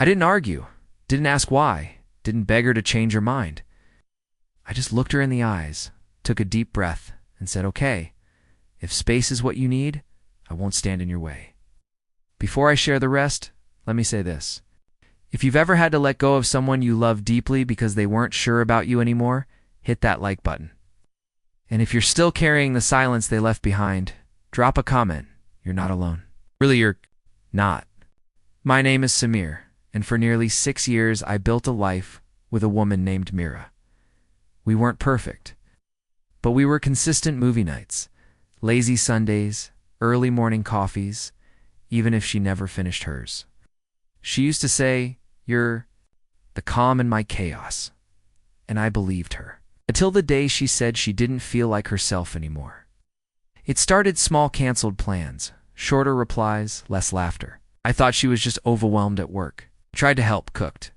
I didn't argue, didn't ask why, didn't beg her to change her mind. I just looked her in the eyes, took a deep breath, and said, okay, if space is what you need, I won't stand in your way. Before I share the rest, let me say this. If you've ever had to let go of someone you love deeply because they weren't sure about you anymore, hit that like button. And if you're still carrying the silence they left behind, drop a comment. You're not alone. Really, you're not. My name is Samir, and for nearly 6 years I built a life with a woman named Mira. We weren't perfect, but we were consistent movie nights, lazy Sundays, early morning coffees, even if she never finished hers. She used to say, "You're the calm in my chaos," and I believed her. Until the day she said she didn't feel like herself anymore. It started small canceled plans, shorter replies, less laughter. I thought she was just overwhelmed at work. Tried to help, cooked.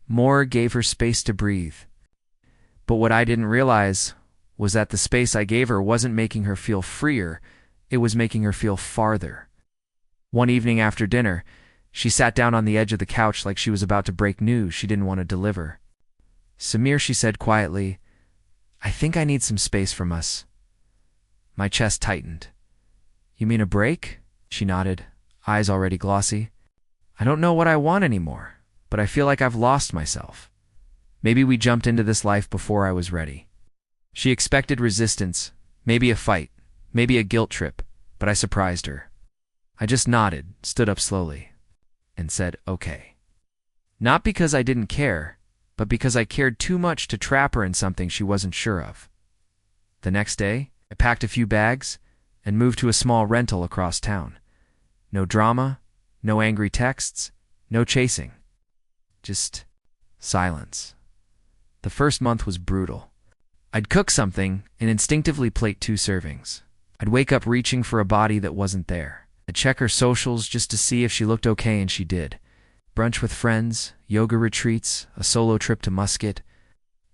More gave her space to breathe. But what I didn't realize was that the space I gave her wasn't making her feel freer, it was making her feel farther. One evening after dinner, she sat down on the edge of the couch like she was about to break news she didn't want to deliver. "Samir," she said quietly, "I think I need some space from us." My chest tightened. "You mean a break?" She nodded, eyes already glossy. "I don't know what I want anymore, but I feel like I've lost myself. Maybe we jumped into this life before I was ready." She expected resistance, maybe a fight, maybe a guilt trip, but I surprised her. I just nodded, stood up slowly, and said, okay. Not because I didn't care, but because I cared too much to trap her in something she wasn't sure of. The next day, I packed a few bags and moved to a small rental across town. No drama, no angry texts, no chasing. Just silence. The first month was brutal. I'd cook something and instinctively plate 2 servings. I'd wake up reaching for a body that wasn't there. I'd check her socials just to see if she looked okay, and she did. Brunch with friends, yoga retreats, a solo trip to Muscat.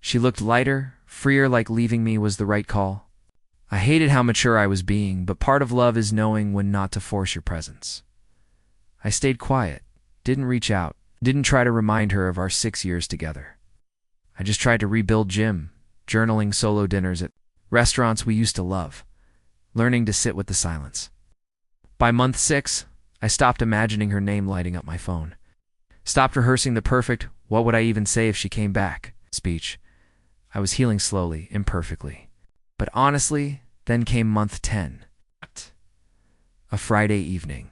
She looked lighter, freer, like leaving me was the right call. I hated how mature I was being, but part of love is knowing when not to force your presence. I stayed quiet, didn't reach out, didn't try to remind her of our 6 years together. I just tried to rebuild Jim, journaling, solo dinners at restaurants we used to love, learning to sit with the silence. By month 6, I stopped imagining her name lighting up my phone. Stopped rehearsing the perfect, "what would I even say if she came back?" speech. I was healing slowly, imperfectly. But honestly, then came month 10. A Friday evening.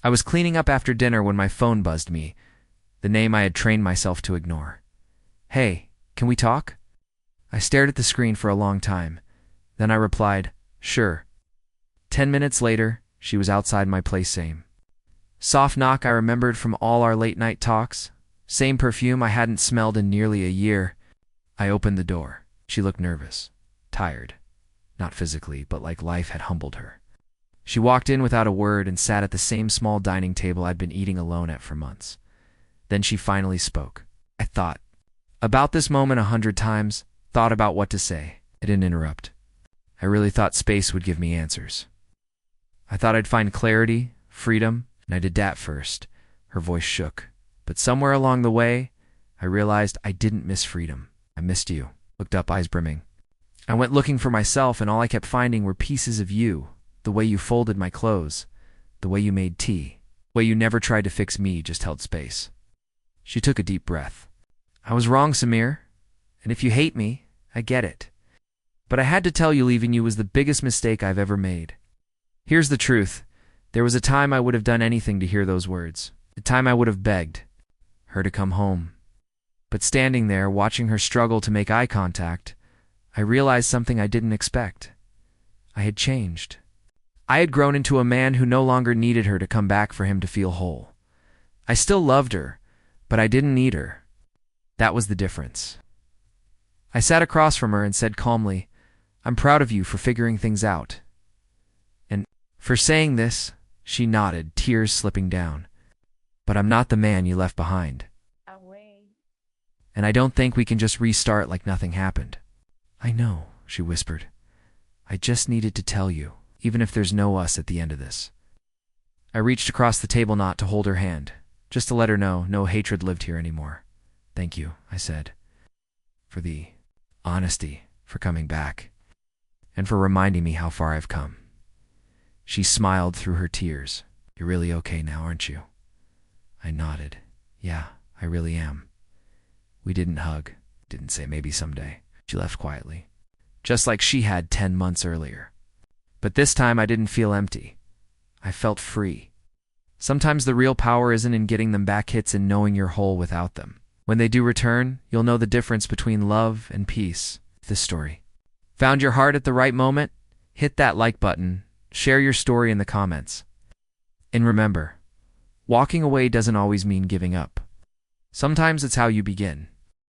I was cleaning up after dinner when my phone buzzed me, the name I had trained myself to ignore. "Hey, can we talk?" I stared at the screen for a long time. Then I replied, "Sure." 10 minutes later, she was outside my place, same. Soft knock I remembered from all our late-night talks. Same perfume I hadn't smelled in nearly a year. I opened the door. She looked nervous, tired. Not physically, but like life had humbled her. She walked in without a word and sat at the same small dining table I'd been eating alone at for months. Then she finally spoke. I thought about this moment 100 times, thought about what to say. I didn't interrupt. I really thought space would give me answers. I thought I'd find clarity, freedom, and I did that first. Her voice shook. But somewhere along the way, I realized I didn't miss freedom. I missed you. Looked up, eyes brimming. I went looking for myself, and all I kept finding were pieces of you. The way you folded my clothes. The way you made tea. The way you never tried to fix me, just held space. She took a deep breath. I was wrong, Samir. And if you hate me, I get it. But I had to tell you leaving you was the biggest mistake I've ever made. Here's the truth. There was a time I would have done anything to hear those words. A time I would have begged her to come home. But standing there, watching her struggle to make eye contact, I realized something I didn't expect. I had changed. I had grown into a man who no longer needed her to come back for him to feel whole. I still loved her, but I didn't need her. That was the difference. I sat across from her and said calmly, "I'm proud of you for figuring things out." And for saying this, she nodded, tears slipping down. "But I'm not the man you left behind. And I don't think we can just restart like nothing happened." "I know," she whispered. "I just needed to tell you, even if there's no us at the end of this." I reached across the table, not to hold her hand, just to let her know no hatred lived here anymore. Thank you, I said, for the honesty, for coming back, and for reminding me how far I've come. She smiled through her tears. You're really okay now, aren't you? I nodded. Yeah, I really am. We didn't hug, didn't say maybe someday. She left quietly, just like she had 10 months earlier. But this time I didn't feel empty. I felt free. Sometimes the real power isn't in getting them back, it's in knowing you're whole without them. When they do return, you'll know the difference between love and peace. This story found your heart at the right moment? Hit that like button, share your story in the comments. And remember, walking away doesn't always mean giving up. Sometimes it's how you begin.